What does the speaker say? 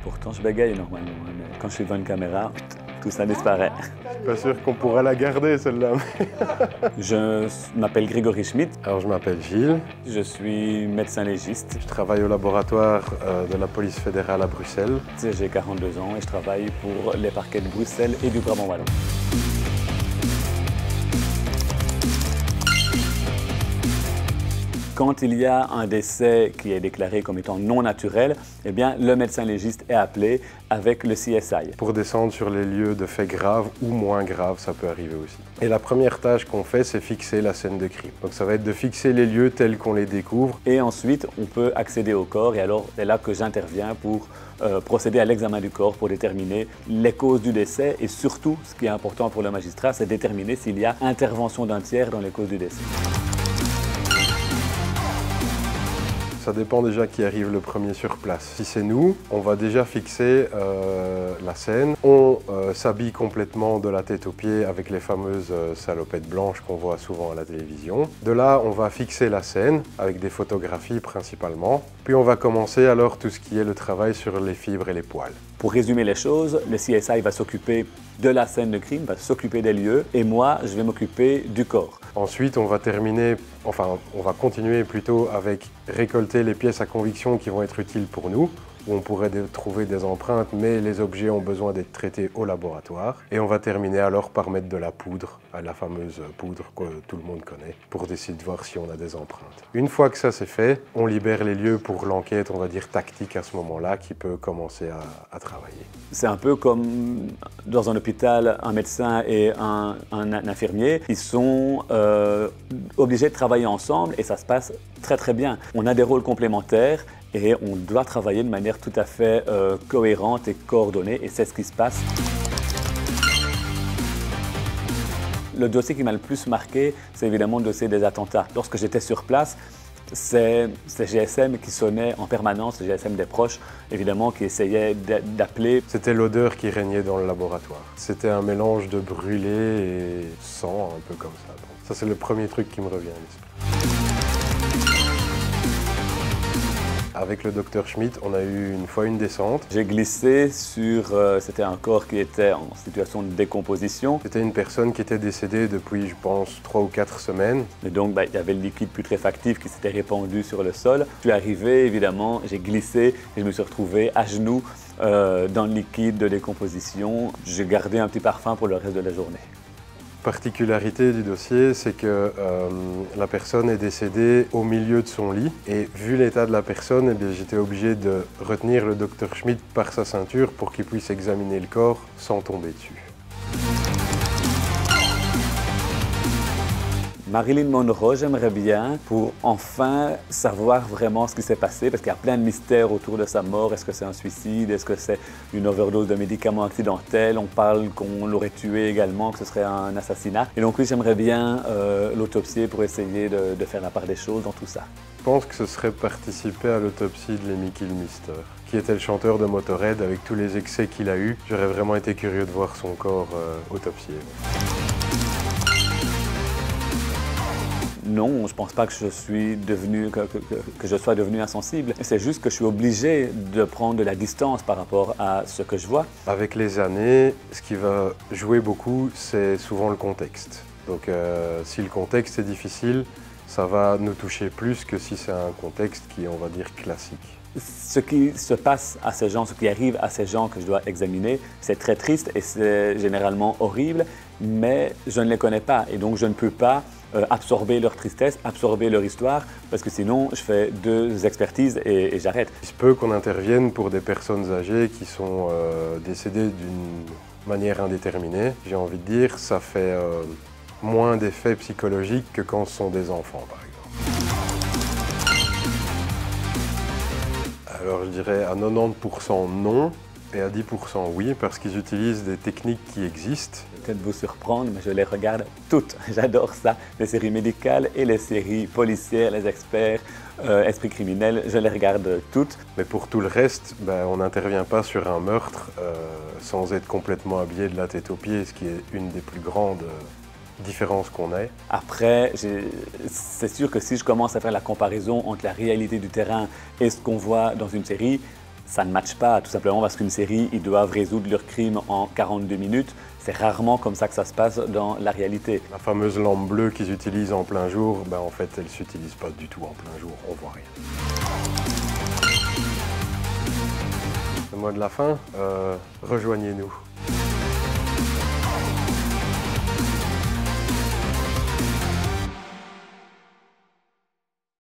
Pourtant, je bégaye normalement, hein, mais quand je suis devant une caméra, tout ça disparaît. Pas sûr qu'on pourra la garder, celle-là. Je m'appelle Grégory Schmitt. Alors, je m'appelle Gilles. Je suis médecin légiste. Je travaille au laboratoire de la police fédérale à Bruxelles. J'ai 42 ans et je travaille pour les parquets de Bruxelles et du Brabant wallon. Quand il y a un décès qui est déclaré comme étant non naturel, eh bien, le médecin légiste est appelé avec le CSI. Pour descendre sur les lieux de faits graves ou moins graves, ça peut arriver aussi. Et la première tâche qu'on fait, c'est fixer la scène de crime. Donc ça va être de fixer les lieux tels qu'on les découvre. Et ensuite, on peut accéder au corps et alors c'est là que j'interviens pour procéder à l'examen du corps pour déterminer les causes du décès et surtout, ce qui est important pour le magistrat, c'est déterminer s'il y a intervention d'un tiers dans les causes du décès. Ça dépend déjà qui arrive le premier sur place. Si c'est nous, on va déjà fixer la scène. On s'habille complètement de la tête aux pieds avec les fameuses salopettes blanches qu'on voit souvent à la télévision. De là, on va fixer la scène avec des photographies principalement. Puis on va commencer alors tout ce qui est le travail sur les fibres et les poils. Pour résumer les choses, le CSI va s'occuper de la scène de crime, va s'occuper des lieux et moi, je vais m'occuper du corps. Ensuite, on va continuer plutôt avec récolter les pièces à conviction qui vont être utiles pour nous, où on pourrait trouver des empreintes, mais les objets ont besoin d'être traités au laboratoire. Et on va terminer alors par mettre de la poudre, la fameuse poudre que tout le monde connaît, pour décider de voir si on a des empreintes. Une fois que ça c'est fait, on libère les lieux pour l'enquête, on va dire tactique à ce moment-là, qui peut commencer à travailler. C'est un peu comme dans un hôpital, un médecin et un infirmier, ils sont obligés de travailler ensemble et ça se passe très très bien. On a des rôles complémentaires et on doit travailler de manière tout à fait cohérente et coordonnée et c'est ce qui se passe. Le dossier qui m'a le plus marqué, c'est évidemment le dossier des attentats. Lorsque j'étais sur place, c'est GSM qui sonnait en permanence, le GSM des proches, évidemment, qui essayait d'appeler. C'était l'odeur qui régnait dans le laboratoire. C'était un mélange de brûlé et sang, un peu comme ça. Donc, ça, c'est le premier truc qui me revient à l'esprit. Avec le docteur Schmitt, on a eu une fois une descente. J'ai glissé sur... c'était un corps qui était en situation de décomposition. C'était une personne qui était décédée depuis, je pense, 3 ou 4 semaines. Et donc, il y avait le liquide putréfactif qui s'était répandu sur le sol. Je suis arrivé, évidemment, j'ai glissé et je me suis retrouvé à genoux dans le liquide de décomposition. J'ai gardé un petit parfum pour le reste de la journée. Particularité du dossier, c'est que la personne est décédée au milieu de son lit et vu l'état de la personne, j'étais obligé de retenir le docteur Schmitt par sa ceinture pour qu'il puisse examiner le corps sans tomber dessus. Marilyn Monroe, j'aimerais bien pour enfin savoir vraiment ce qui s'est passé parce qu'il y a plein de mystères autour de sa mort. Est-ce que c'est un suicide? Est-ce que c'est une overdose de médicaments accidentels? On parle qu'on l'aurait tué également, que ce serait un assassinat. Et donc oui, j'aimerais bien l'autopsier pour essayer de faire la part des choses dans tout ça. Je pense que ce serait participer à l'autopsie de Lemmy Kilmister, qui était le chanteur de Motorhead avec tous les excès qu'il a eus. J'aurais vraiment été curieux de voir son corps autopsié. Non, je ne pense pas que je sois devenu insensible. C'est juste que je suis obligé de prendre de la distance par rapport à ce que je vois. Avec les années, ce qui va jouer beaucoup, c'est souvent le contexte. Donc si le contexte est difficile, ça va nous toucher plus que si c'est un contexte qui est, on va dire, classique. Ce qui se passe à ces gens, ce qui arrive à ces gens que je dois examiner, c'est très triste et c'est généralement horrible, mais je ne les connais pas et donc je ne peux pas absorber leur tristesse, absorber leur histoire, parce que sinon je fais 2 expertises et j'arrête. Il se peut qu'on intervienne pour des personnes âgées qui sont décédées d'une manière indéterminée. J'ai envie de dire, ça fait moins d'effets psychologiques que quand ce sont des enfants, par exemple. Alors je dirais à 90% non, et à 10% oui, parce qu'ils utilisent des techniques qui existent. Peut-être vous surprendre, mais je les regarde toutes. J'adore ça. Les séries médicales et les séries policières, les experts, esprits criminels, je les regarde toutes. Mais pour tout le reste, on n'intervient pas sur un meurtre sans être complètement habillé de la tête aux pieds, ce qui est une des plus grandes différences qu'on ait. Après, c'est sûr que si je commence à faire la comparaison entre la réalité du terrain et ce qu'on voit dans une série, ça ne matche pas, tout simplement parce qu'une série, ils doivent résoudre leur crime en 42 minutes. C'est rarement comme ça que ça se passe dans la réalité. La fameuse lampe bleue qu'ils utilisent en plein jour, ben en fait, elle ne s'utilise pas du tout en plein jour, on voit rien. Le mot de la fin, rejoignez-nous.